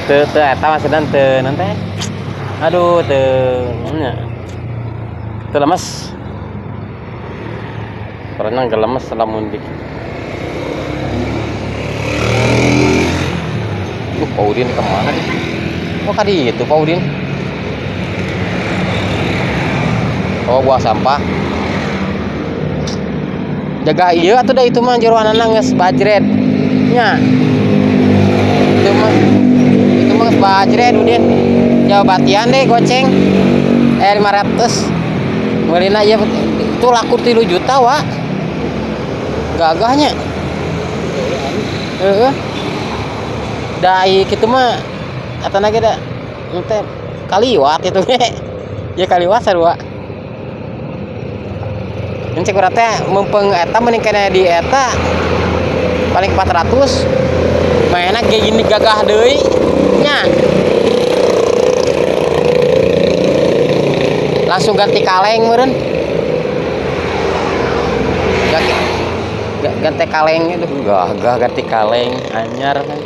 Teu eta maksudna teu nanti. Aduh teu nya. Teu lemes. Pernah gak lemes lamun dik. Paudin kemana nih? Oh tadi itu Paudin. Oh buang sampah. Jaga iya atuh da itu mah jeroanana geus bajret. Nya. Itu mah geus bajret Udin. Jawa Batian deh goceng. 500. Meulina ieu itu laku 3 juta wa. Gagahnya. Heeh. Dai kitu mah atana ge da teh kaliwat itu ge. Ya kaliwat sarua. Encek urang teh mumpung eta mending kana di eta paling 400. Mainna ge gini gagah deui nya. Langsung ganti kaleng meureun. Ganti kaleng itu gagah ganti kaleng anyar kan.